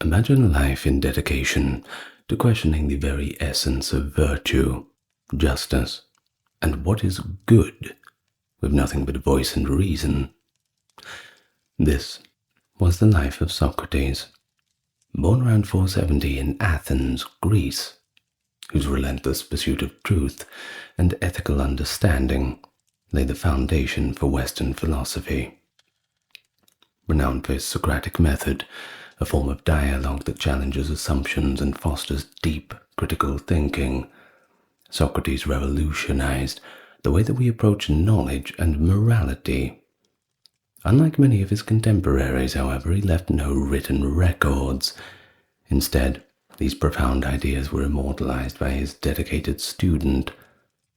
Imagine a life in dedication to questioning the very essence of virtue, justice, and what is good, with nothing but voice and reason. This was the life of Socrates, born around 470 in Athens, Greece, whose relentless pursuit of truth and ethical understanding laid the foundation for Western philosophy. Renowned for his Socratic Method, a form of dialogue that challenges assumptions and fosters deep critical thinking, Socrates revolutionized the way that we approach knowledge and morality. Unlike many of his contemporaries, however, he left no written records. Instead, these profound ideas were immortalized by his dedicated student,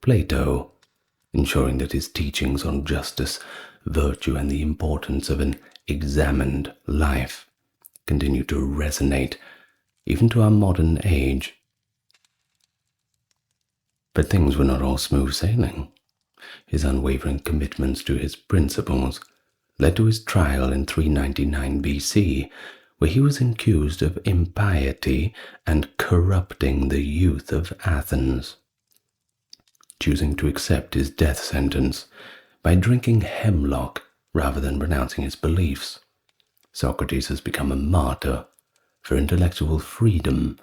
Plato, ensuring that his teachings on justice, virtue, and the importance of an examined life continue to resonate even to our modern age. But things were not all smooth sailing. His unwavering commitments to his principles led to his trial in 399 BC, where he was accused of impiety and corrupting the youth of Athens. Choosing to accept his death sentence by drinking hemlock rather than renouncing his beliefs, Socrates has become a martyr for intellectual freedom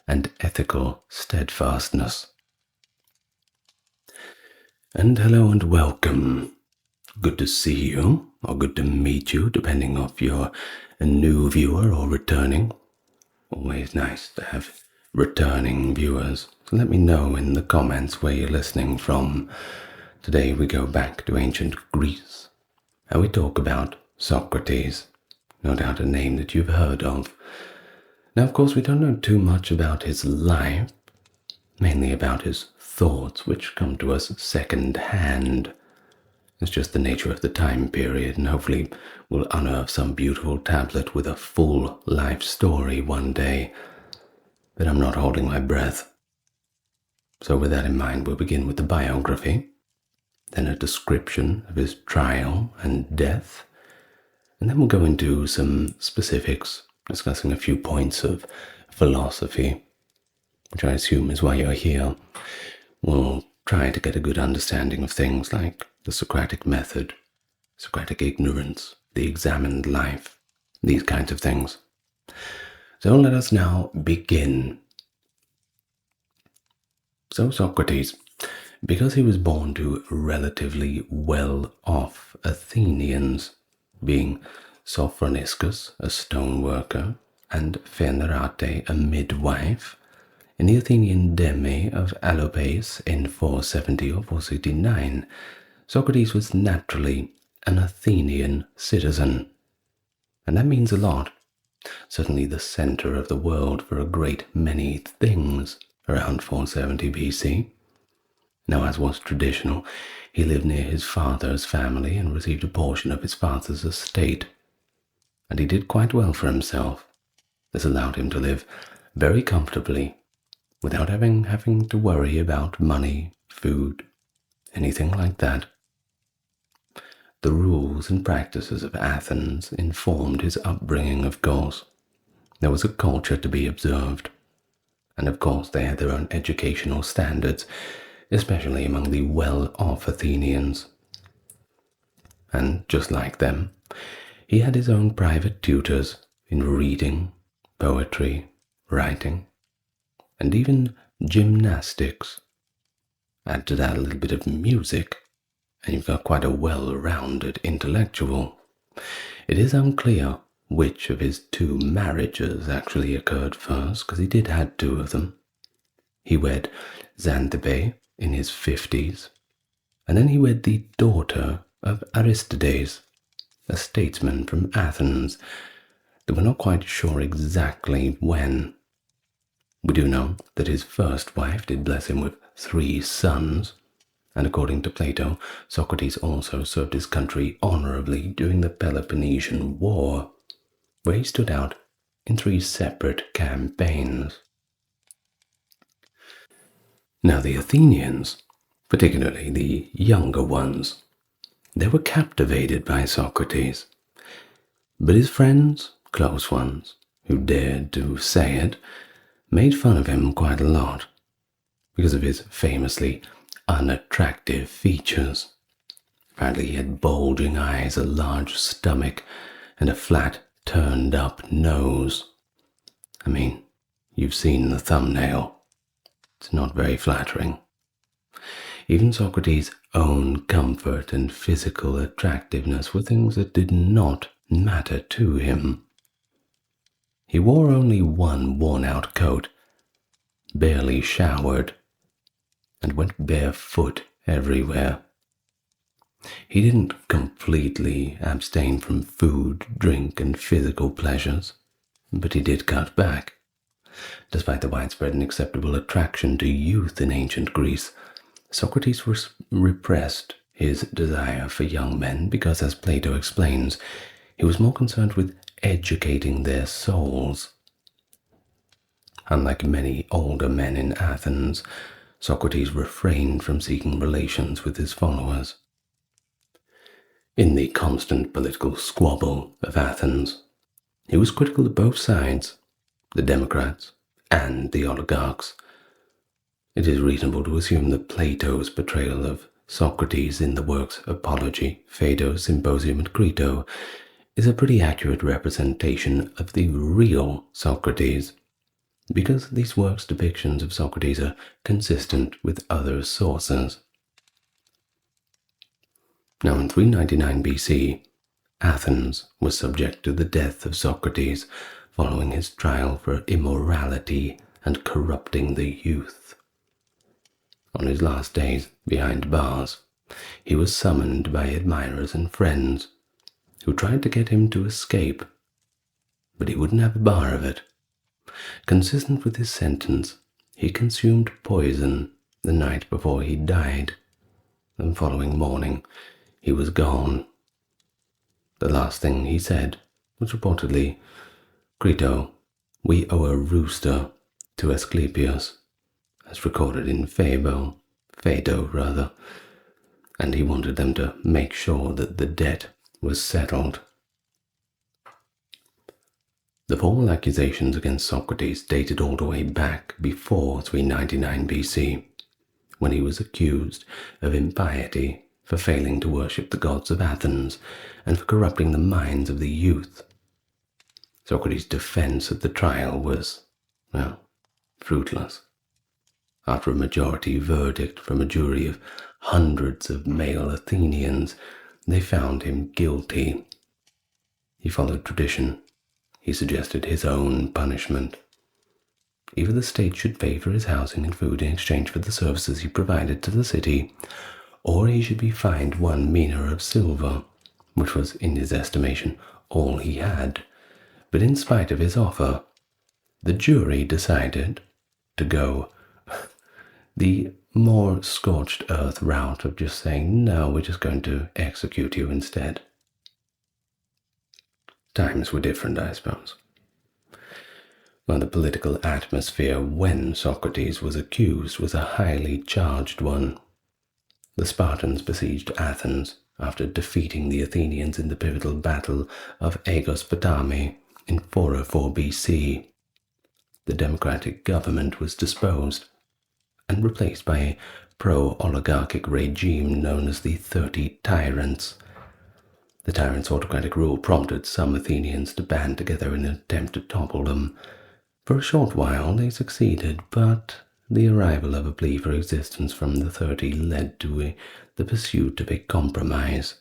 and ethical steadfastness. And hello and welcome. Good to see you, or good to meet you, depending if you're a new viewer or returning. Always nice to have returning viewers. So let me know in the comments where you're listening from. Today we go back to ancient Greece, and we talk about Socrates, no doubt a name that you've heard of. Now, of course, we don't know too much about his life, mainly about his thoughts, which come to us second hand. It's just the nature of the time period, and hopefully we'll unearth some beautiful tablet with a full life story one day. But I'm not holding my breath. So with that in mind, we'll begin with the biography, then a description of his trial and death, and then we'll go into some specifics, discussing a few points of philosophy, which I assume is why you're here. We'll try to get a good understanding of things like the Socratic Method, Socratic ignorance, the examined life, these kinds of things. So let us now begin. So Socrates, because he was born to relatively well-off Athenians, being Sophroniscus, a stoneworker, and Phaenarete, a midwife, in the Athenian deme of Alopes in 470 or 469, Socrates was naturally an Athenian citizen. And that means a lot. Certainly the center of the world for a great many things around 470 BC. Now, as was traditional, he lived near his father's family and received a portion of his father's estate. And he did quite well for himself. This allowed him to live very comfortably, without having to worry about money, food, anything like that. The rules and practices of Athens informed his upbringing, of course. There was a culture to be observed. And of course they had their own educational standards, especially among the well-off Athenians. And just like them, he had his own private tutors in reading, poetry, writing, and even gymnastics. Add to that a little bit of music, and you've got quite a well-rounded intellectual. It is unclear which of his two marriages actually occurred first, because he did have two of them. He wed Xanthippe in his 50s, and then he wed the daughter of Aristides, a statesman from Athens, though we're not quite sure exactly when. We do know that his first wife did bless him with 3 sons, and according to Plato, Socrates also served his country honorably during the Peloponnesian War, where he stood out in 3 separate campaigns. Now the Athenians, particularly the younger ones, they were captivated by Socrates, but his friends, close ones, who dared to say it, made fun of him quite a lot because of his famously unattractive features. Apparently he had bulging eyes, a large stomach, and a flat, turned-up nose. I mean, you've seen the thumbnail. It's not very flattering. Even Socrates' own comfort and physical attractiveness were things that did not matter to him. He wore only one worn-out coat, barely showered, and went barefoot everywhere. He didn't completely abstain from food, drink, and physical pleasures, but he did cut back. Despite the widespread and acceptable attraction to youth in ancient Greece, Socrates repressed his desire for young men because, as Plato explains, he was more concerned with educating their souls. Unlike many older men in Athens, Socrates refrained from seeking relations with his followers. In the constant political squabble of Athens, he was critical of both sides, the democrats and the oligarchs. It is reasonable to assume that Plato's portrayal of Socrates in the works Apology, Phaedo, Symposium, and Crito is a pretty accurate representation of the real Socrates, because these works' depictions of Socrates are consistent with other sources. Now, in 399 BC, Athens was subject to the death of Socrates following his trial for immorality and corrupting the youth. On his last days behind bars, he was summoned by admirers and friends who tried to get him to escape, but he wouldn't have a bar of it. Consistent with his sentence, he consumed poison the night before he died. The following morning, he was gone. The last thing he said was reportedly, "Crito, we owe a rooster to Asclepius," as recorded in Phaedo, and he wanted them to make sure that the debt was settled. The formal accusations against Socrates dated all the way back before 399 BC, when he was accused of impiety for failing to worship the gods of Athens and for corrupting the minds of the youth. Socrates' defense at the trial was, fruitless. After a majority verdict from a jury of hundreds of male Athenians, they found him guilty. He followed tradition. He suggested his own punishment. Either the state should pay for his housing and food in exchange for the services he provided to the city, or he should be fined 1 mina of silver, which was, in his estimation, all he had. But in spite of his offer, the jury decided to go the more scorched earth route of just saying, no, we're just going to execute you instead. Times were different, I suppose. Well, the political atmosphere when Socrates was accused was a highly charged one. The Spartans besieged Athens after defeating the Athenians in the pivotal battle of Aegospotami in 404 BC. The democratic government was disposed and replaced by a pro-oligarchic regime known as the 30 Tyrants. The tyrants' autocratic rule prompted some Athenians to band together in an attempt to topple them. For a short while they succeeded, but the arrival of a plea for existence from the 30 led to the pursuit of a compromise.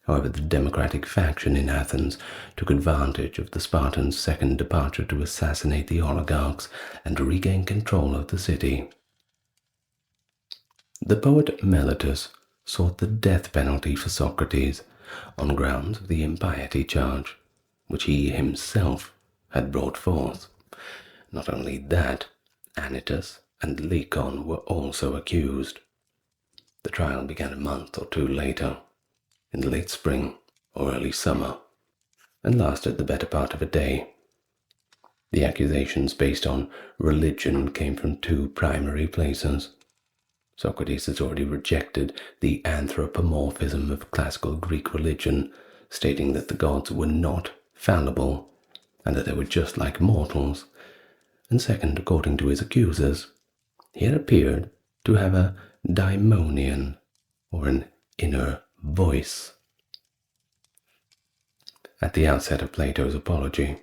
However, the democratic faction in Athens took advantage of the Spartans' second departure to assassinate the oligarchs and regain control of the city. The poet Meletus sought the death penalty for Socrates on grounds of the impiety charge, which he himself had brought forth. Not only that, Anytus and Lycon were also accused. The trial began a month or two later, in the late spring or early summer, and lasted the better part of a day. The accusations based on religion came from 2 primary places. Socrates has already rejected the anthropomorphism of classical Greek religion, stating that the gods were not fallible, and that they were just like mortals. And second, according to his accusers, he had appeared to have a daimonion, or an inner voice. At the outset of Plato's Apology,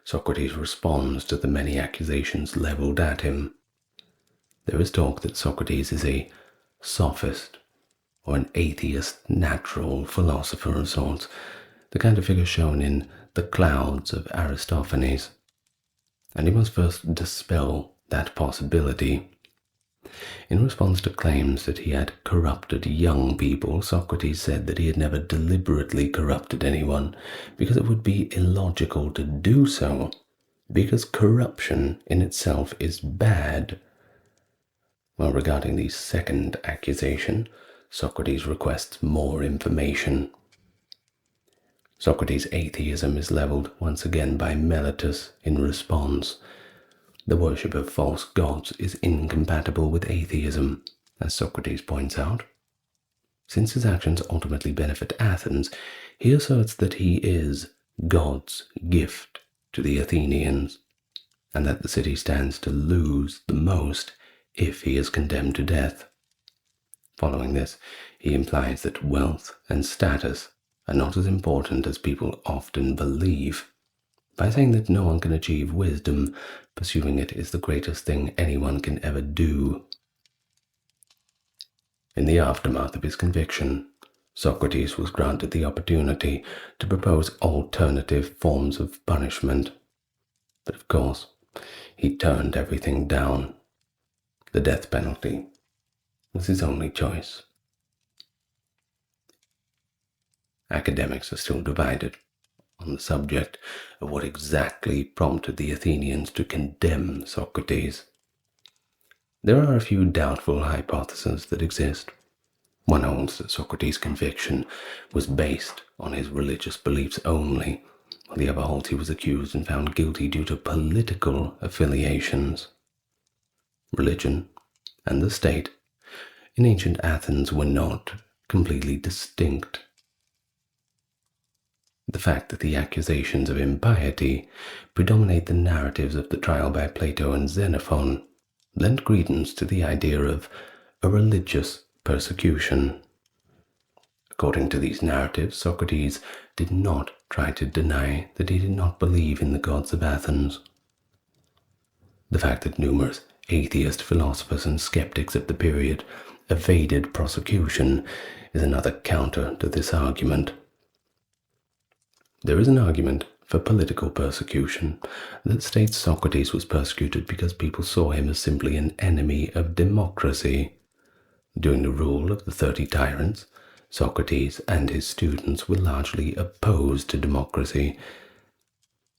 Socrates responds to the many accusations leveled at him. There is talk that Socrates is a sophist, or an atheist natural philosopher of sorts, the kind of figure shown in The Clouds of Aristophanes. And he must first dispel that possibility. In response to claims that he had corrupted young people, Socrates said that he had never deliberately corrupted anyone, because it would be illogical to do so, because corruption in itself is bad. Well, regarding the second accusation, Socrates requests more information. Socrates' atheism is leveled once again by Meletus in response. The worship of false gods is incompatible with atheism, as Socrates points out. Since his actions ultimately benefit Athens, he asserts that he is God's gift to the Athenians, and that the city stands to lose the most if he is condemned to death. Following this, he implies that wealth and status are not as important as people often believe, by saying that no one can achieve wisdom, pursuing it is the greatest thing anyone can ever do. In the aftermath of his conviction, Socrates was granted the opportunity to propose alternative forms of punishment. But of course, he turned everything down. The death penalty was his only choice. Academics are still divided on the subject of what exactly prompted the Athenians to condemn Socrates. There are a few doubtful hypotheses that exist. One holds that Socrates' conviction was based on his religious beliefs only, while the other holds he was accused and found guilty due to political affiliations. Religion and the state in ancient Athens were not completely distinct. The fact that the accusations of impiety predominate the narratives of the trial by Plato and Xenophon lent credence to the idea of a religious persecution. According to these narratives, Socrates did not try to deny that he did not believe in the gods of Athens. The fact that numerous atheist philosophers and skeptics of the period evaded prosecution is another counter to this argument. There is an argument for political persecution that states Socrates was persecuted because people saw him as simply an enemy of democracy. During the rule of the 30 tyrants, Socrates and his students were largely opposed to democracy.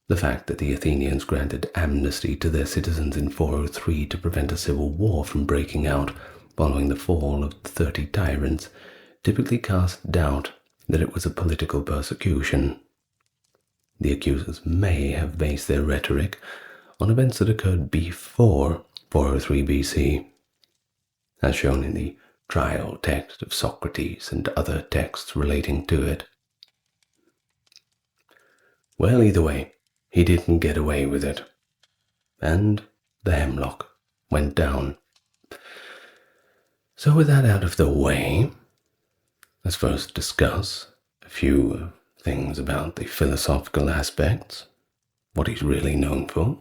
The fact that the Athenians granted amnesty to their citizens in 403 to prevent a civil war from breaking out following the fall of the 30 tyrants typically cast doubt that it was a political persecution. The accusers may have based their rhetoric on events that occurred before 403 BC, as shown in the trial text of Socrates and other texts relating to it. Well, either way, he didn't get away with it, and the hemlock went down. So with that out of the way, let's first discuss a few things about the philosophical aspects, what he's really known for.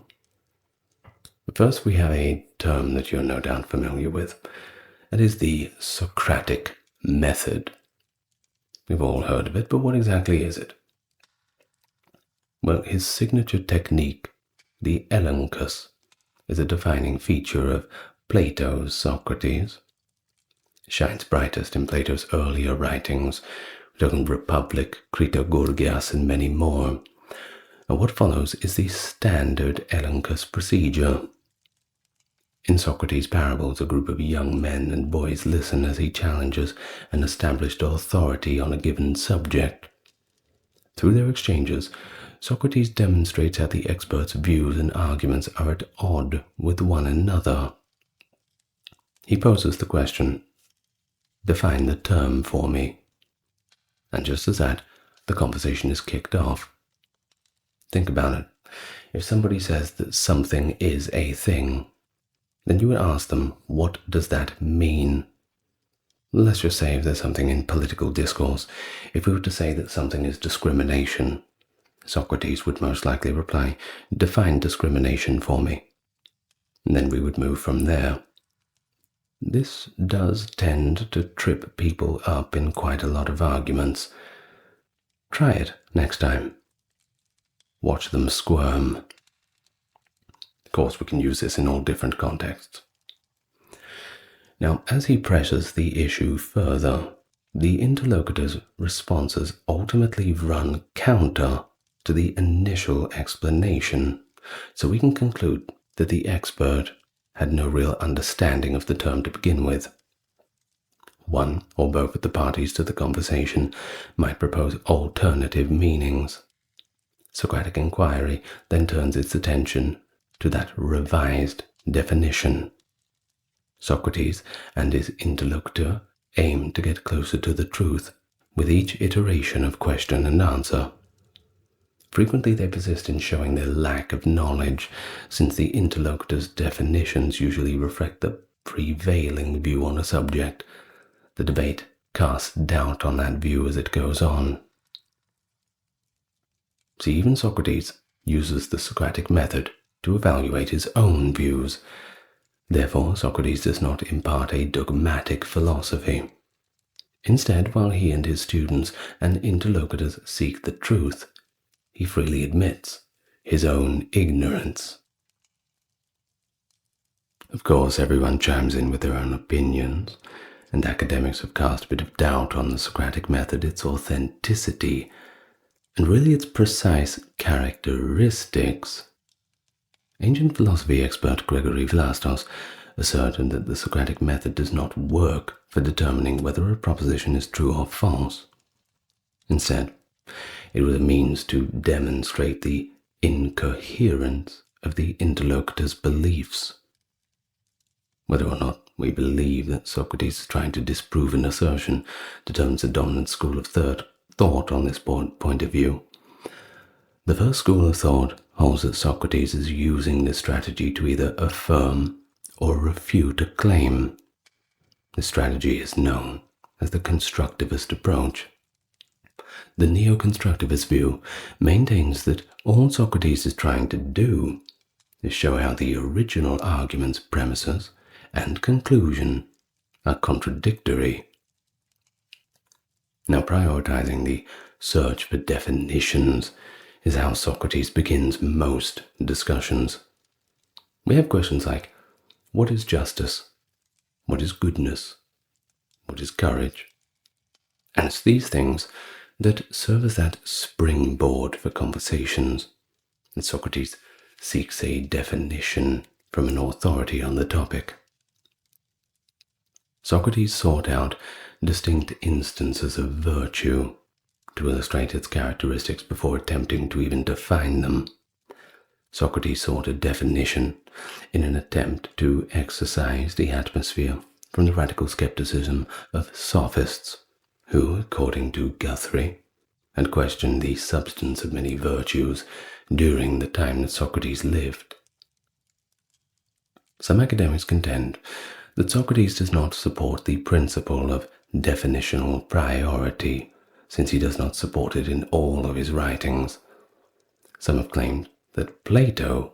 But first we have a term that you're no doubt familiar with. That is the Socratic Method. We've all heard of it, but what exactly is it? Well, his signature technique, the elenchus, is a defining feature of Plato's Socrates. It shines brightest in Plato's earlier writings, Republic, Critogorgias, and many more. And what follows is the standard elenchus procedure. In Socrates' parables, a group of young men and boys listen as he challenges an established authority on a given subject. Through their exchanges, Socrates demonstrates how the expert's views and arguments are at odds with one another. He poses the question, "Define the term for me." And just as that, the conversation is kicked off. Think about it. If somebody says that something is a thing, then you would ask them, what does that mean? Let's just say if there's something in political discourse, if we were to say that something is discrimination, Socrates would most likely reply, define discrimination for me. And then we would move from there. This does tend to trip people up in quite a lot of arguments. Try it next time. Watch them squirm. Of course, we can use this in all different contexts. Now, as he presses the issue further, the interlocutor's responses ultimately run counter to the initial explanation, so we can conclude that the expert had no real understanding of the term to begin with. One or both of the parties to the conversation might propose alternative meanings. Socratic inquiry then turns its attention to that revised definition. Socrates and his interlocutor aim to get closer to the truth with each iteration of question and answer. Frequently they persist in showing their lack of knowledge, since the interlocutor's definitions usually reflect the prevailing view on a subject. The debate casts doubt on that view as it goes on. See, even Socrates uses the Socratic method to evaluate his own views. Therefore, Socrates does not impart a dogmatic philosophy. Instead, while he and his students and interlocutors seek the truth, he freely admits his own ignorance. Of course, everyone chimes in with their own opinions, and academics have cast a bit of doubt on the Socratic method, its authenticity, and really its precise characteristics. Ancient philosophy expert Gregory Vlastos asserted that the Socratic method does not work for determining whether a proposition is true or false. Instead, it was a means to demonstrate the incoherence of the interlocutor's beliefs. Whether or not we believe that Socrates is trying to disprove an assertion determines the dominant school of thought on this point of view. The first school of thought holds that Socrates is using this strategy to either affirm or refute a claim. This strategy is known as the constructivist approach. The neo-constructivist view maintains that all Socrates is trying to do is show how the original argument's premises and conclusion are contradictory. Now, prioritizing the search for definitions is how Socrates begins most discussions. We have questions like, what is justice? What is goodness? What is courage? And it's these things that serve as that springboard for conversations. And Socrates seeks a definition from an authority on the topic. Socrates sought out distinct instances of virtue to illustrate its characteristics before attempting to even define them. Socrates sought a definition in an attempt to exorcise the atmosphere from the radical skepticism of sophists, who, according to Guthrie, had questioned the substance of many virtues during the time that Socrates lived. Some academics contend that Socrates does not support the principle of definitional priority, since he does not support it in all of his writings. Some have claimed that Plato,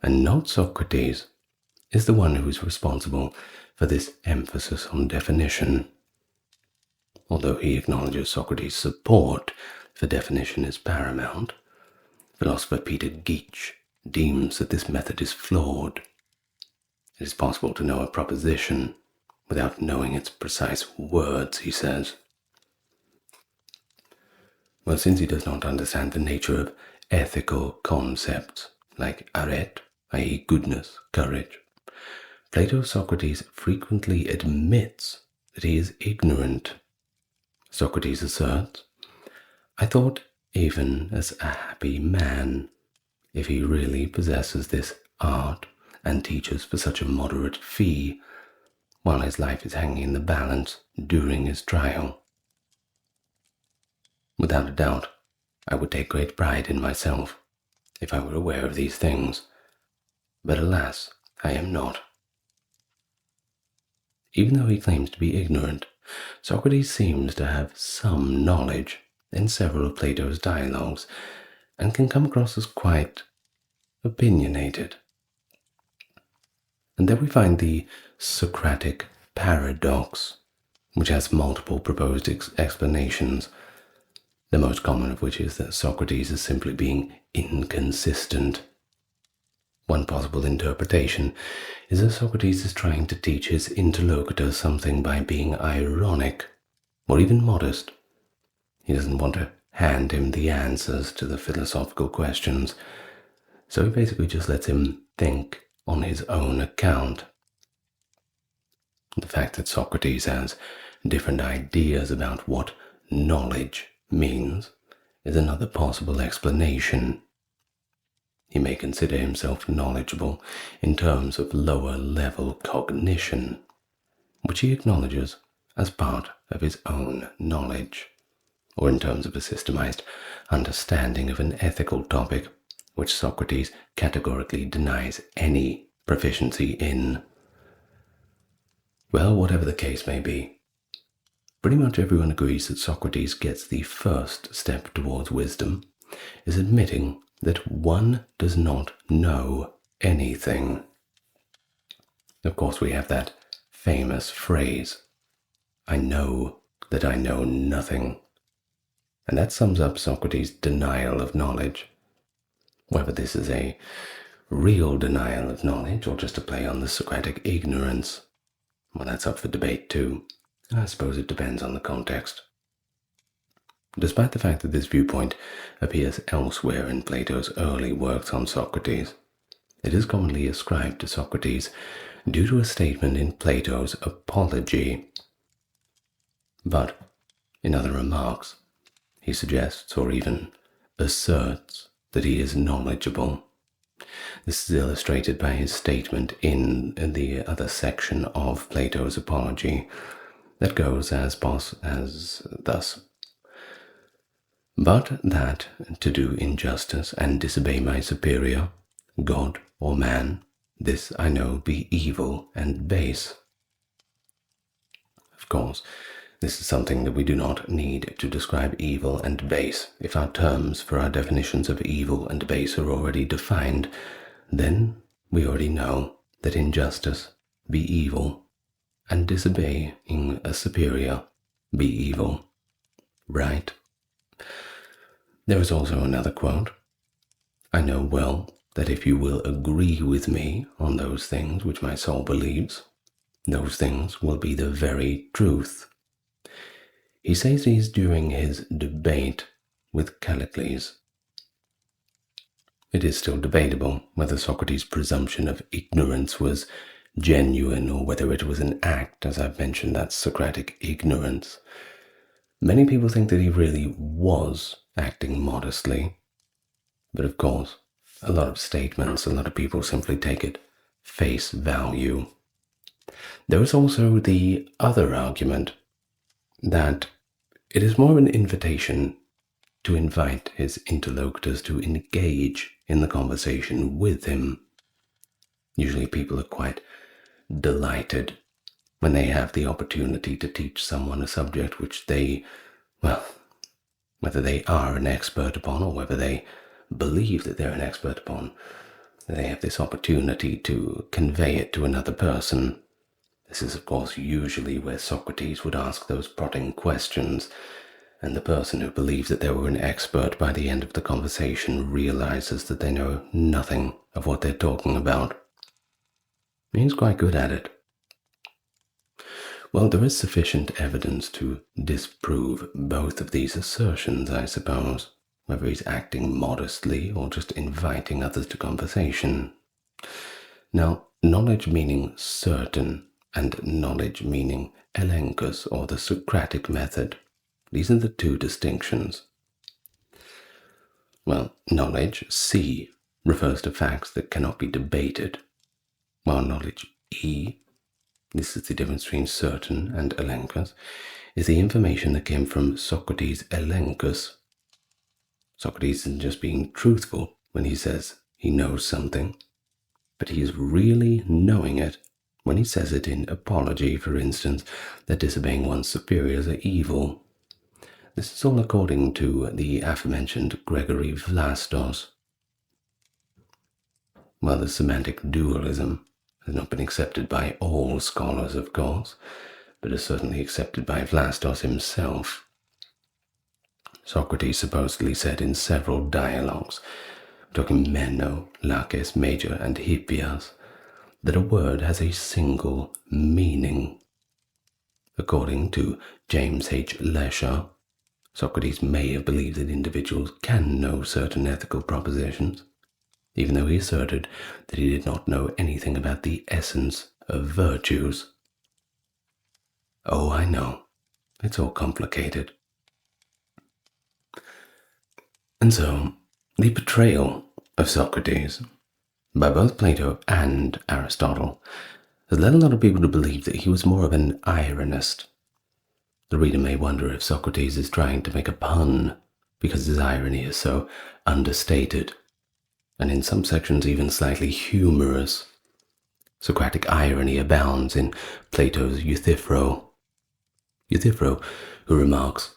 and not Socrates, is the one who is responsible for this emphasis on definition. Although he acknowledges Socrates' support for definition is paramount, philosopher Peter Geach deems that this method is flawed. It is possible to know a proposition without knowing its precise words, he says. Well, since he does not understand the nature of ethical concepts like arete, i.e. goodness, courage, Plato Socrates frequently admits that he is ignorant. Socrates asserts, I thought even as a happy man, if he really possesses this art and teaches for such a moderate fee, while his life is hanging in the balance during his trial. Without a doubt, I would take great pride in myself if I were aware of these things. But alas, I am not. Even though he claims to be ignorant, Socrates seems to have some knowledge in several of Plato's dialogues, and can come across as quite opinionated. And then we find the Socratic paradox, which has multiple proposed explanations, the most common of which is that Socrates is simply being inconsistent. One possible interpretation is that Socrates is trying to teach his interlocutor something by being ironic or even modest. He doesn't want to hand him the answers to the philosophical questions, so he basically just lets him think on his own account. The fact that Socrates has different ideas about what knowledge means is another possible explanation. He may consider himself knowledgeable in terms of lower level cognition, which he acknowledges as part of his own knowledge, or in terms of a systemized understanding of an ethical topic, which Socrates categorically denies any proficiency in. Well, whatever the case may be, pretty much everyone agrees that Socrates gets the first step towards wisdom, is admitting that one does not know anything. Of course, we have that famous phrase, I know that I know nothing. And that sums up Socrates' denial of knowledge. Whether this is a real denial of knowledge or just a play on the Socratic ignorance, well, that's up for debate too. And I suppose it depends on the context. Despite the fact that this viewpoint appears elsewhere in Plato's early works on Socrates, it is commonly ascribed to Socrates due to a statement in Plato's Apology. But in other remarks, he suggests or even asserts that he is knowledgeable. This is illustrated by his statement in the other section of Plato's Apology that goes as thus. But that to do injustice and disobey my superior, God or man, this I know be evil and base. Of course, this is something that we do not need to describe evil and base. If our terms for our definitions of evil and base are already defined, then we already know that injustice be evil and disobeying a superior be evil. Right? There is also another quote. I know well that if you will agree with me on those things which my soul believes, those things will be the very truth. He says these during his debate with Callicles. It is still debatable whether Socrates' presumption of ignorance was genuine or whether it was an act, as I've mentioned, that Socratic ignorance. Many people think that he really was acting modestly, but of course, a lot of people simply take it face value. There is also the other argument that it is more an invitation to invite his interlocutors to engage in the conversation with him. Usually people are quite delighted when they have the opportunity to teach someone a subject which they, whether they are an expert upon or whether they believe that they're an expert upon, they have this opportunity to convey it to another person. This is, of course, usually where Socrates would ask those prodding questions, and the person who believes that they were an expert by the end of the conversation realizes that they know nothing of what they're talking about. He's quite good at it. Well, there is sufficient evidence to disprove both of these assertions, I suppose, whether he's acting modestly or just inviting others to conversation. Now, knowledge meaning certain and knowledge meaning elenchus, or the Socratic method, these are the two distinctions. Well, knowledge, C, refers to facts that cannot be debated, while knowledge, E, this is the difference between certain and elenchus, is the information that came from Socrates' elenchus. Socrates isn't just being truthful, when he says he knows something, but he is really knowing it when he says it in Apology, for instance, that disobeying one's superiors are evil. This is all according to the aforementioned Gregory Vlastos. While the semantic dualism has not been accepted by all scholars, of course, but is certainly accepted by Vlastos himself. Socrates supposedly said in several dialogues, talking Meno, Laches, Major, and Hippias, that a word has a single meaning. According to James H. Lesher, Socrates may have believed that individuals can know certain ethical propositions, even though he asserted that he did not know anything about the essence of virtues. Oh, I know. It's all complicated. And so, the portrayal of Socrates by both Plato and Aristotle has led a lot of people to believe that he was more of an ironist. The reader may wonder if Socrates is trying to make a pun because his irony is so understated, and in some sections even slightly humorous. Socratic irony abounds in Plato's Euthyphro. Euthyphro, who remarks,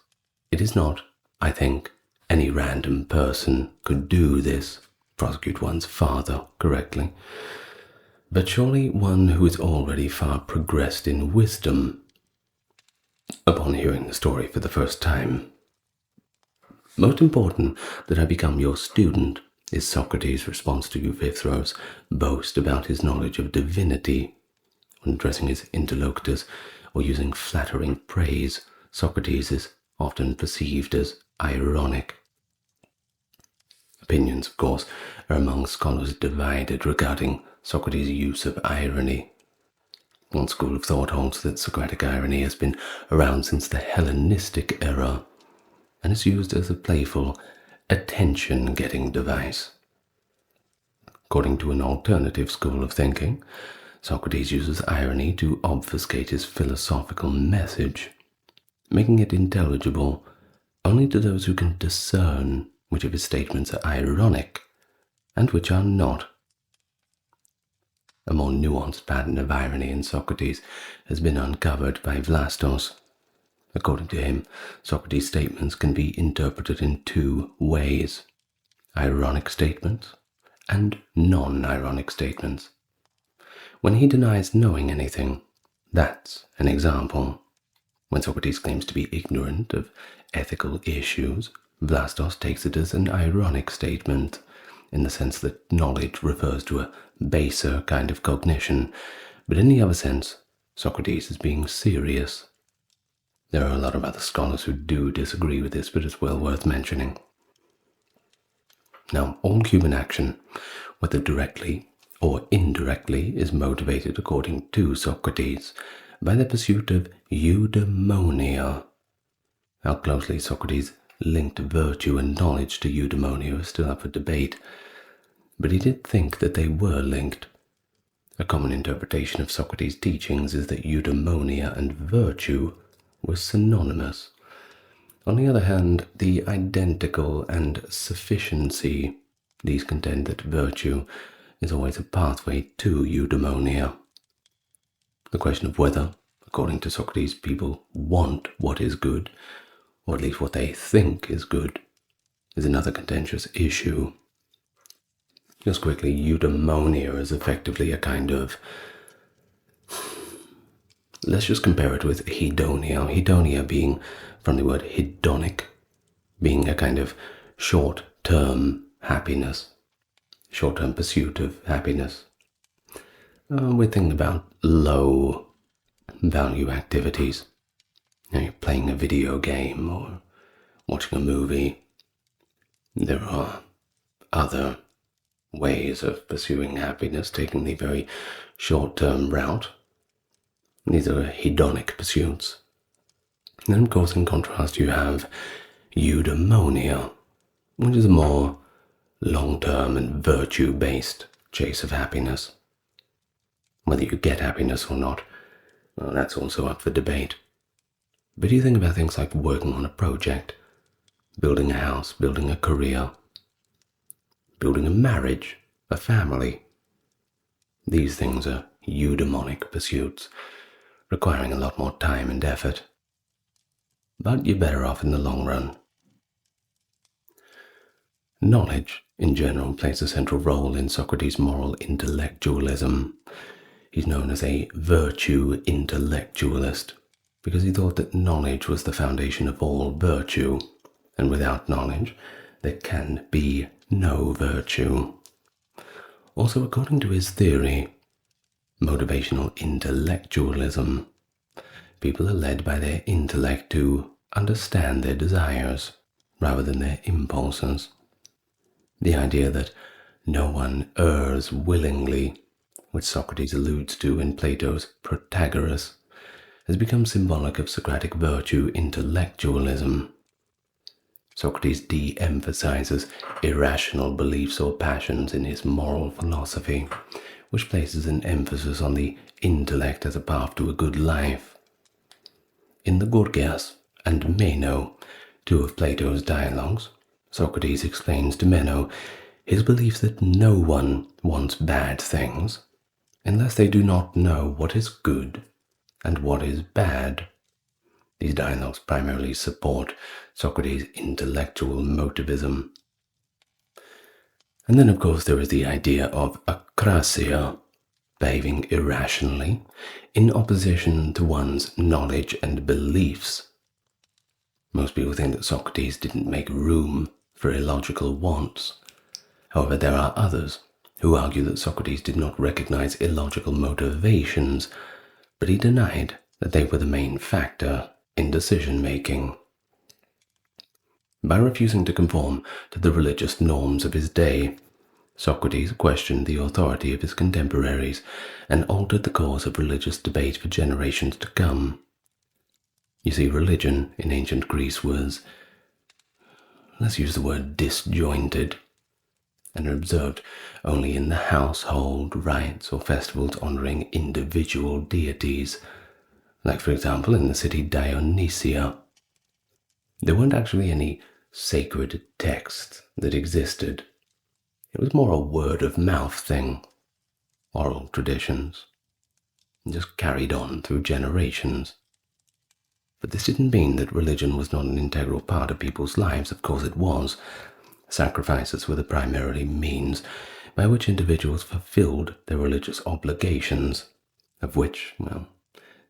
"It is not, I think, any random person could do this, prosecute one's father correctly, but surely one who is already far progressed in wisdom." Upon hearing the story for the first time, "Most important that I become your student," is Socrates' response to Euthyphro's boast about his knowledge of divinity. When addressing his interlocutors or using flattering praise, Socrates is often perceived as ironic. Opinions, of course, are among scholars divided regarding Socrates' use of irony. One school of thought holds that Socratic irony has been around since the Hellenistic era and is used as a playful, attention-getting device. According to an alternative school of thinking, Socrates uses irony to obfuscate his philosophical message, making it intelligible only to those who can discern which of his statements are ironic and which are not. A more nuanced pattern of irony in Socrates has been uncovered by Vlastos. According to him, Socrates' statements can be interpreted in two ways: ironic statements and non-ironic statements. When he denies knowing anything, that's an example. When Socrates claims to be ignorant of ethical issues, Vlastos takes it as an ironic statement, in the sense that knowledge refers to a baser kind of cognition, but in the other sense, Socrates is being serious. There are a lot of other scholars who do disagree with this, but it's well worth mentioning. Now, all human action, whether directly or indirectly, is motivated, according to Socrates, by the pursuit of eudaimonia. How closely Socrates linked virtue and knowledge to eudaimonia is still up for debate, but he did think that they were linked. A common interpretation of Socrates' teachings is that eudaimonia and virtue were synonymous. On the other hand, the identical and sufficiency, these contend that virtue is always a pathway to eudaimonia. The question of whether, according to Socrates, people want what is good, or at least what they think is good, is another contentious issue. Just quickly, eudaimonia is effectively a kind of, let's just compare it with hedonia. Hedonia being from the word hedonic, being a kind of short-term happiness, short-term pursuit of happiness. We're thinking about low-value activities. You're playing a video game or watching a movie. There are other ways of pursuing happiness, taking the very short-term route. These are hedonic pursuits. And then, of course, in contrast, you have eudaimonia, which is a more long-term and virtue-based chase of happiness. Whether you get happiness or not, well, that's also up for debate. But you think about things like working on a project, building a house, building a career. building a marriage, a family. These things are eudaimonic pursuits, requiring a lot more time and effort. But you're better off in the long run. Knowledge, in general, plays a central role in Socrates' moral intellectualism. He's known as a virtue intellectualist because he thought that knowledge was the foundation of all virtue, and without knowledge, there can be no virtue. Also, according to his theory, motivational intellectualism, people are led by their intellect to understand their desires rather than their impulses. The idea that no one errs willingly, which Socrates alludes to in Plato's Protagoras, has become symbolic of Socratic virtue intellectualism. Socrates de-emphasizes irrational beliefs or passions in his moral philosophy, which places an emphasis on the intellect as a path to a good life. In the Gorgias and Meno, two of Plato's dialogues, Socrates explains to Meno his belief that no one wants bad things unless they do not know what is good and what is bad. These dialogues primarily support Socrates' intellectual motivism. And then, of course, there is the idea of akrasia, behaving irrationally, in opposition to one's knowledge and beliefs. Most people think that Socrates didn't make room for illogical wants. However, there are others who argue that Socrates did not recognize illogical motivations, but he denied that they were the main factor in decision-making. By refusing to conform to the religious norms of his day, Socrates questioned the authority of his contemporaries and altered the course of religious debate for generations to come. You see, religion in ancient Greece was, let's use the word disjointed, and observed only in the household rites or festivals honoring individual deities, like for example in the city Dionysia. There weren't actually any sacred texts that existed. It was more a word-of-mouth thing, oral traditions, and just carried on through generations. But this didn't mean that religion was not an integral part of people's lives. Of course it was. Sacrifices were the primary means by which individuals fulfilled their religious obligations, of which,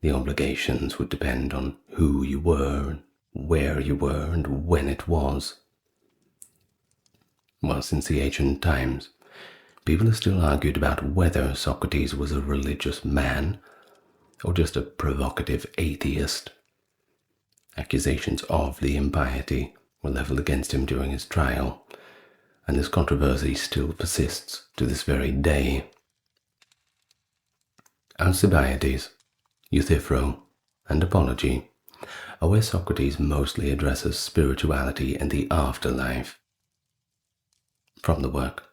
the obligations would depend on who you were, where you were, and when it was. Well, since the ancient times, people have still argued about whether Socrates was a religious man or just a provocative atheist. Accusations of the impiety were leveled against him during his trial, and this controversy still persists to this very day. Alcibiades, Euthyphro, and Apology are where Socrates mostly addresses spirituality and the afterlife. From the work,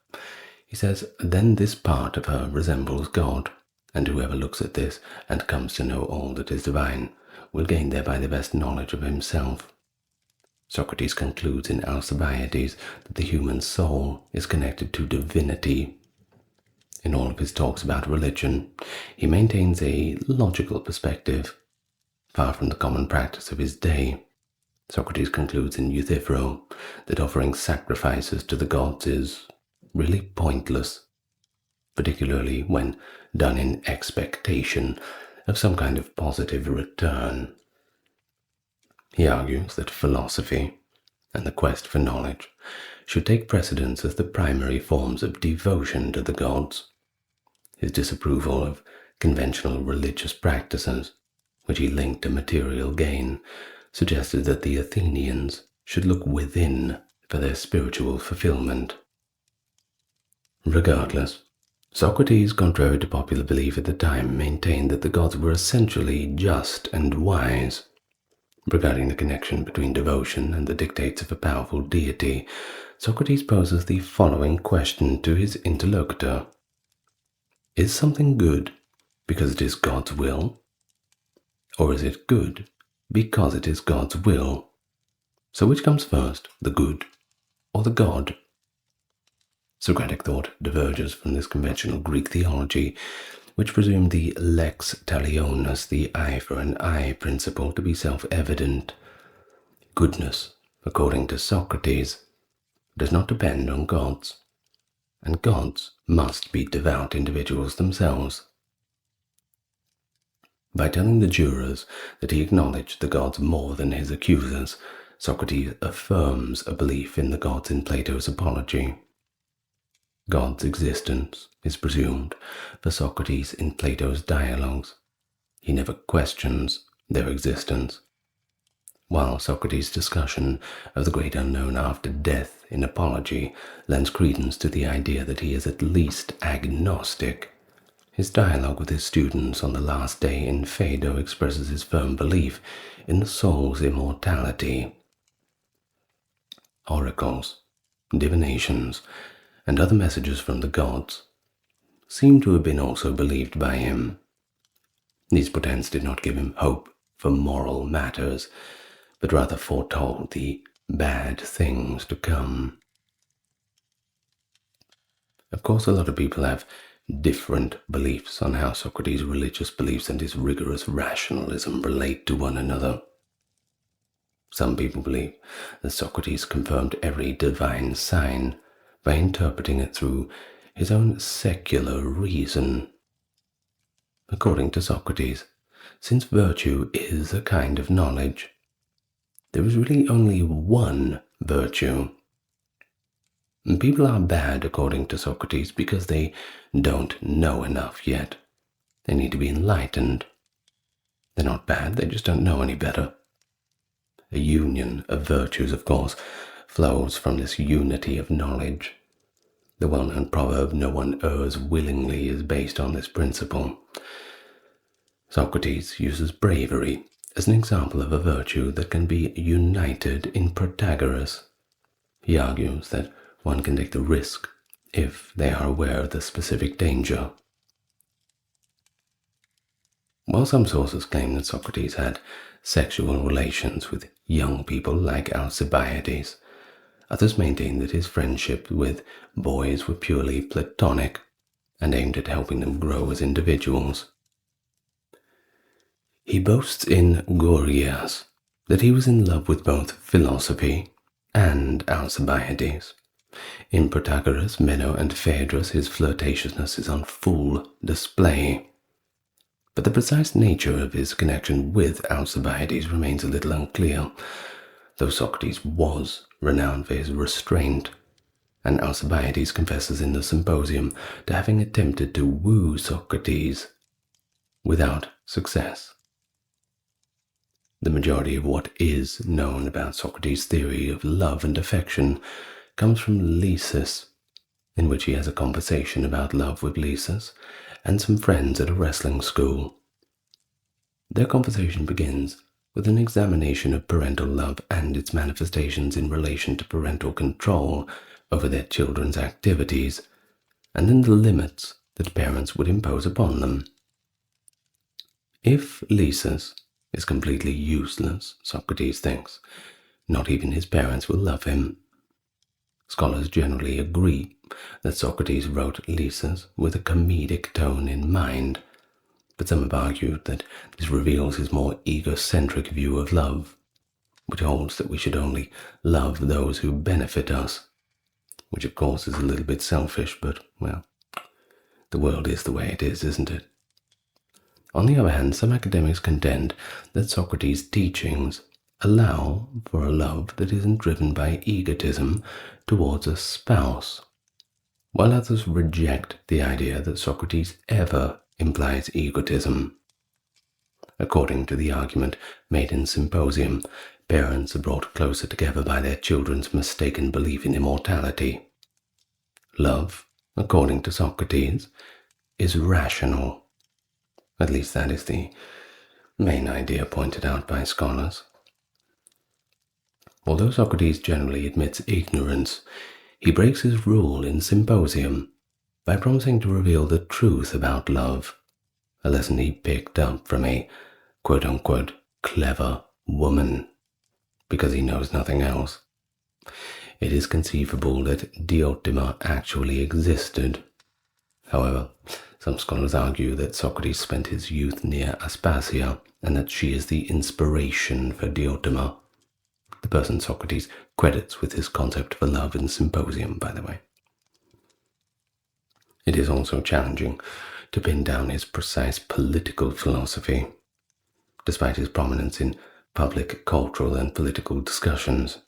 he says, "Then this part of her resembles God, and whoever looks at this and comes to know all that is divine will gain thereby the best knowledge of himself." Socrates concludes in Alcibiades that the human soul is connected to divinity. In all of his talks about religion, he maintains a logical perspective, far from the common practice of his day. Socrates concludes in Euthyphro that offering sacrifices to the gods is really pointless, particularly when done in expectation of some kind of positive return. He argues that philosophy and the quest for knowledge should take precedence as the primary forms of devotion to the gods. His disapproval of conventional religious practices, which he linked to material gain, suggested that the Athenians should look within for their spiritual fulfillment. Regardless, Socrates, contrary to popular belief at the time, maintained that the gods were essentially just and wise. Regarding the connection between devotion and the dictates of a powerful deity, Socrates poses the following question to his interlocutor. Is something good because it is God's will? Or is it good because it is God's will? So which comes first, the good or the God? Socratic thought diverges from this conventional Greek theology, which presumed the lex talionis, the eye for an eye principle, to be self-evident. Goodness, according to Socrates, does not depend on gods, and gods must be devout individuals themselves. By telling the jurors that he acknowledged the gods more than his accusers, Socrates affirms a belief in the gods in Plato's Apology. God's existence is presumed for Socrates in Plato's dialogues. He never questions their existence, while Socrates' discussion of the great unknown after death in Apology lends credence to the idea that he is at least agnostic. His dialogue with his students on the last day in Phaedo expresses his firm belief in the soul's immortality. Oracles, divinations, and other messages from the gods seem to have been also believed by him. These portents did not give him hope for moral matters, but rather foretold the bad things to come. Of course, a lot of people have different beliefs on how Socrates' religious beliefs and his rigorous rationalism relate to one another. Some people believe that Socrates confirmed every divine sign by interpreting it through his own secular reason. According to Socrates, since virtue is a kind of knowledge, there is really only one virtue. And people are bad, according to Socrates, because they don't know enough yet. They need to be enlightened. They're not bad, they just don't know any better. A union of virtues, of course, flows from this unity of knowledge. The well-known proverb, "No one errs willingly," is based on this principle. Socrates uses bravery as an example of a virtue that can be united in Protagoras. He argues that one can take the risk if they are aware of the specific danger. While some sources claim that Socrates had sexual relations with young people like Alcibiades, others maintain that his friendship with boys were purely platonic and aimed at helping them grow as individuals. He boasts in Gorgias that he was in love with both philosophy and Alcibiades. In Protagoras, Meno, and Phaedrus, his flirtatiousness is on full display. But the precise nature of his connection with Alcibiades remains a little unclear, though Socrates was renowned for his restraint, and Alcibiades confesses in the Symposium to having attempted to woo Socrates without success. The majority of what is known about Socrates' theory of love and affection comes from Lysis, in which he has a conversation about love with Lysis and some friends at a wrestling school. Their conversation begins with an examination of parental love and its manifestations in relation to parental control over their children's activities, and then the limits that parents would impose upon them. If Lysis is completely useless, Socrates thinks, not even his parents will love him. Scholars generally agree that Socrates wrote Lysis with a comedic tone in mind, but some have argued that this reveals his more egocentric view of love, which holds that we should only love those who benefit us, which of course is a little bit selfish, but, well, the world is the way it is, isn't it? On the other hand, some academics contend that Socrates' teachings allow for a love that isn't driven by egotism towards a spouse, while others reject the idea that Socrates ever implies egotism. According to the argument made in Symposium, parents are brought closer together by their children's mistaken belief in immortality. Love, according to Socrates, is rational. At least that is the main idea pointed out by scholars. Although Socrates generally admits ignorance, he breaks his rule in Symposium by promising to reveal the truth about love, a lesson he picked up from a quote-unquote clever woman, because he knows nothing else. it is conceivable that Diotima actually existed. However, some scholars argue that Socrates spent his youth near Aspasia and that she is the inspiration for Diotima, the person Socrates credits with his concept for love in Symposium, by the way. It is also challenging to pin down his precise political philosophy, despite his prominence in public cultural and political discussions.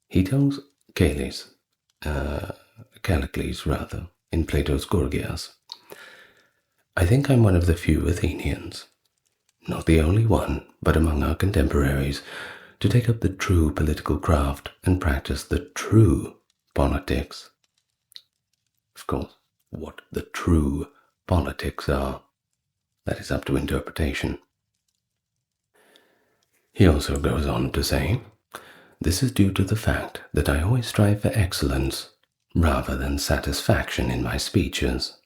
He tells Callicles, in Plato's Gorgias, "I think I'm one of the few Athenians, not the only one, but among our contemporaries, to take up the true political craft and practice the true politics." Of course, what the true politics are, that is up to interpretation. He also goes on to say, "This is due to the fact that I always strive for excellence rather than satisfaction in my speeches."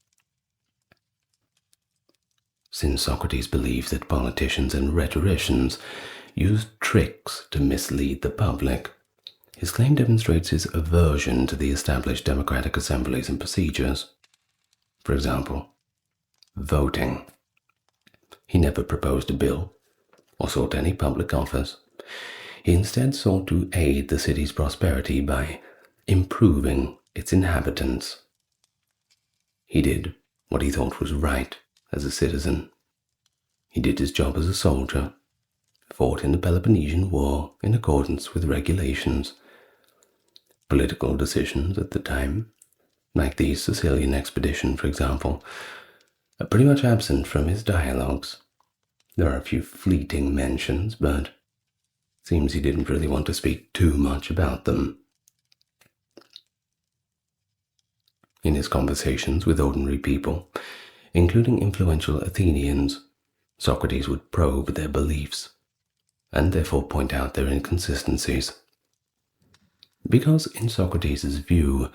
Since Socrates believed that politicians and rhetoricians use tricks to mislead the public, his claim demonstrates his aversion to the established democratic assemblies and procedures. For example, voting. He never proposed a bill or sought any public office. He instead sought to aid the city's prosperity by improving its inhabitants. He did what he thought was right as a citizen. He did his job as a soldier, fought in the Peloponnesian War in accordance with regulations. Political decisions at the time, like the Sicilian expedition, for example, are pretty much absent from his dialogues. There are a few fleeting mentions, but it seems he didn't really want to speak too much about them. In his conversations with ordinary people, including influential Athenians, Socrates would probe their beliefs, and therefore point out their inconsistencies. Because in Socrates' view,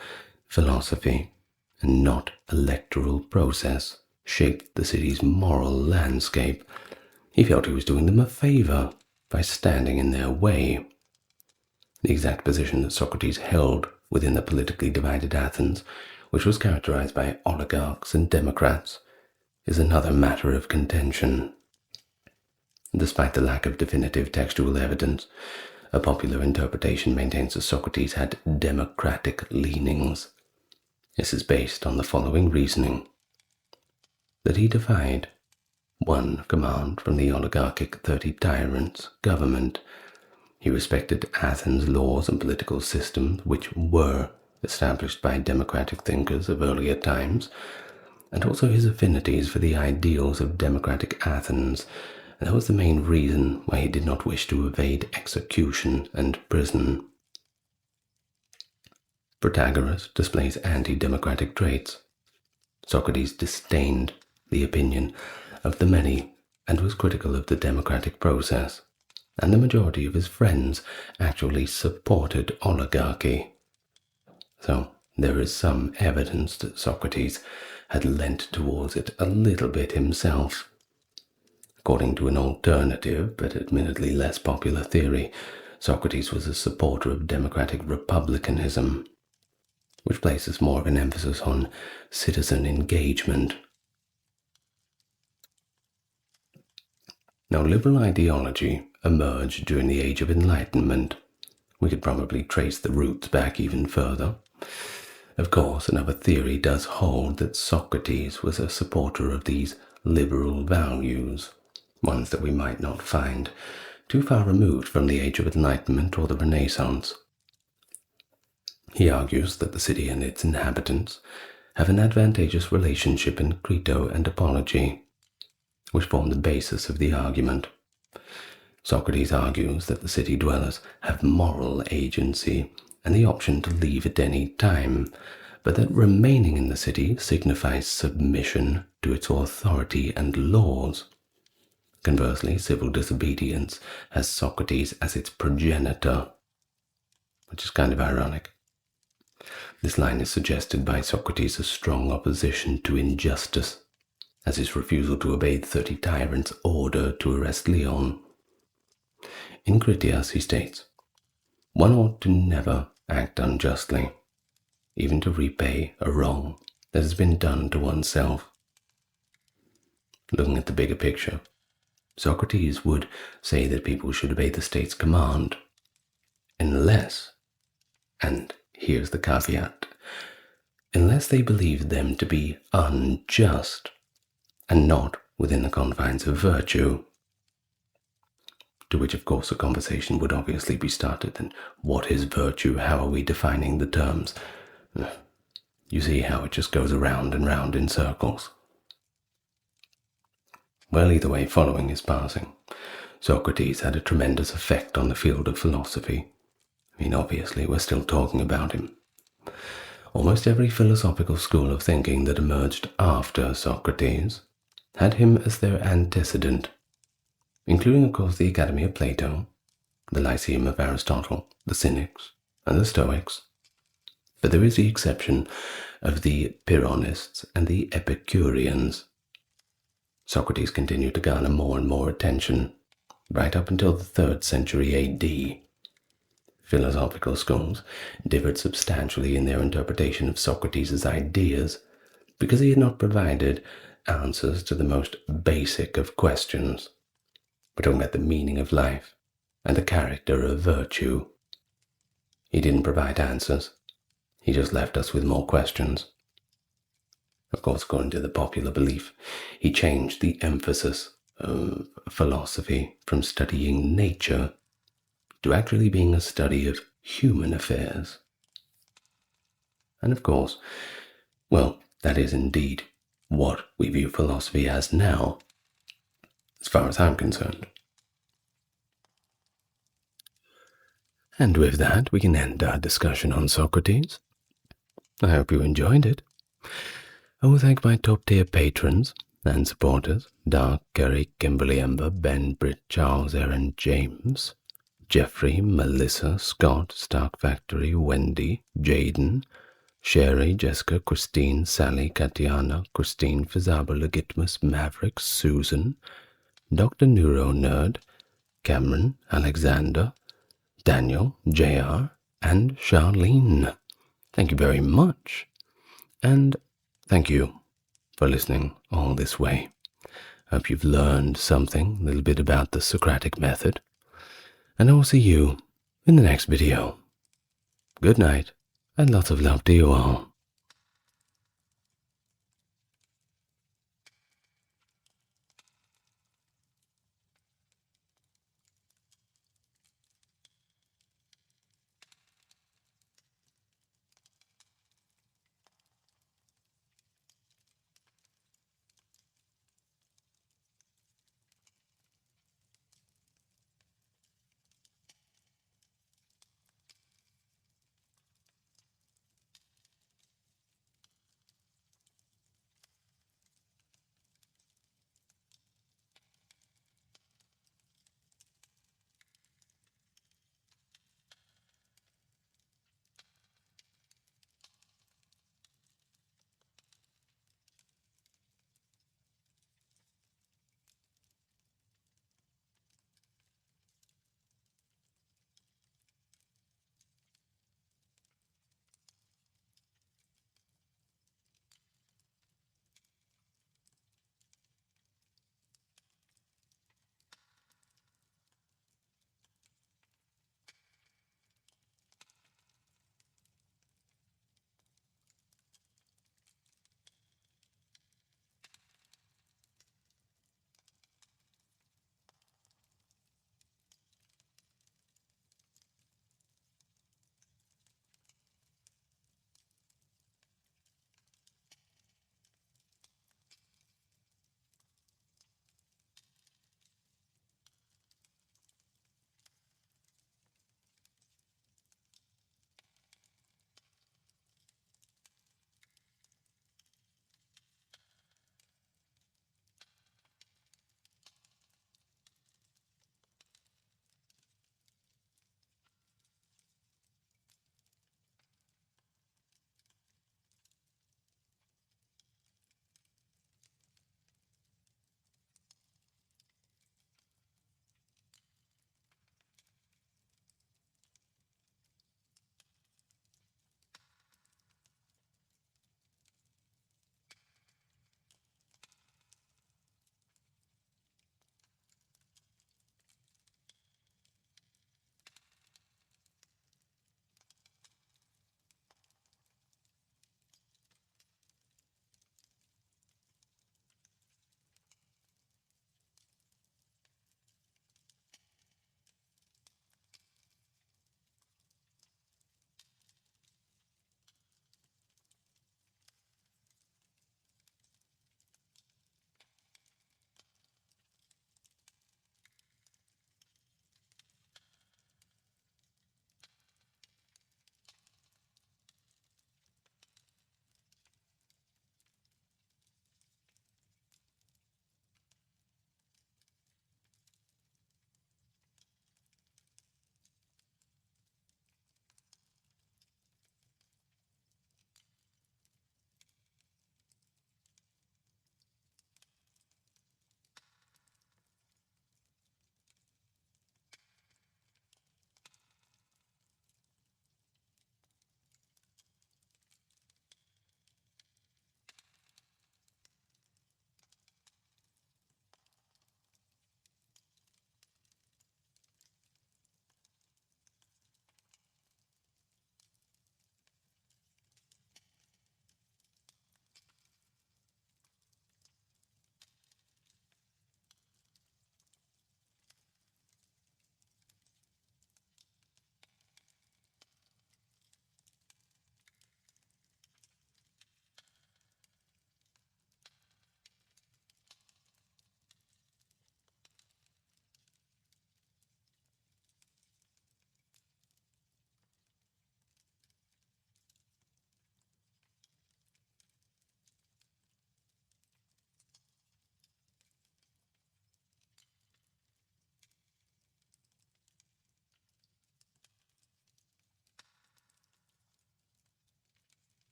philosophy, and not electoral process, shaped the city's moral landscape, he felt he was doing them a favor by standing in their way. The exact position that Socrates held within the politically divided Athens, which was characterized by oligarchs and democrats, is another matter of contention. Despite the lack of definitive textual evidence, a popular interpretation maintains that Socrates had democratic leanings. This is based on the following reasoning: that he defied one command from the oligarchic 30 tyrants' government. He respected Athens' laws and political systems, which were established by democratic thinkers of earlier times, and also his affinities for the ideals of democratic Athens. And that was the main reason why he did not wish to evade execution and prison. Protagoras displays anti-democratic traits. Socrates disdained the opinion of the many and was critical of the democratic process, and the majority of his friends actually supported oligarchy. So there is some evidence that Socrates had leant towards it a little bit himself. According to an alternative, but admittedly less popular theory, Socrates was a supporter of democratic republicanism, which places more of an emphasis on citizen engagement. Now, liberal ideology emerged during the Age of Enlightenment. We could probably trace the roots back even further. Of course, another theory does hold that Socrates was a supporter of these liberal values, ones that we might not find too far removed from the Age of Enlightenment or the Renaissance. He argues that the city and its inhabitants have an advantageous relationship in credo and apology, which form the basis of the argument. Socrates argues that the city dwellers have moral agency and the option to leave at any time, but that remaining in the city signifies submission to its authority and laws. Conversely, civil disobedience has Socrates as its progenitor, which is kind of ironic. This line is suggested by Socrates' strong opposition to injustice, as his refusal to obey the 30 tyrants' order to arrest Leon. In Critias, he states, one ought to never act unjustly, even to repay a wrong that has been done to oneself. Looking at the bigger picture, Socrates would say that people should obey the state's command unless, and here's the caveat, unless they believe them to be unjust and not within the confines of virtue. To which, of course, a conversation would obviously be started. And what is virtue? How are we defining the terms? You see how it just goes around and round in circles. Well, either way, following his passing, Socrates had a tremendous effect on the field of philosophy. I mean, obviously, we're still talking about him. Almost every philosophical school of thinking that emerged after Socrates had him as their antecedent, including, of course, the Academy of Plato, the Lyceum of Aristotle, the Cynics, and the Stoics. But there is the exception of the Pyrrhonists and the Epicureans. Socrates continued to garner more and more attention, right up until the 3rd century AD. Philosophical schools differed substantially in their interpretation of Socrates' ideas because he had not provided answers to the most basic of questions. We're talking about the meaning of life and the character of virtue. He didn't provide answers. He just left us with more questions. Of course, according to the popular belief, he changed the emphasis of philosophy from studying nature to actually being a study of human affairs. And of course, well, that is indeed what we view philosophy as now, as far as I'm concerned. And with that, we can end our discussion on Socrates. I hope you enjoyed it. I will thank my top-tier patrons and supporters: Dark, Kerry, Kimberly, Ember, Ben, Britt, Charles, Aaron, James, Jeffrey, Melissa, Scott, Stark Factory, Wendy, Jaden, Sherry, Jessica, Christine, Sally, Katiana, Christine, Fizaba, Legitimus, Maverick, Susan, Dr. Neuro Nerd, Cameron, Alexander, Daniel, JR, and Charlene. Thank you very much. And thank you for listening all this way. I hope you've learned something, a little bit about the Socratic Method. And I will see you in the next video. Good night, and lots of love to you all.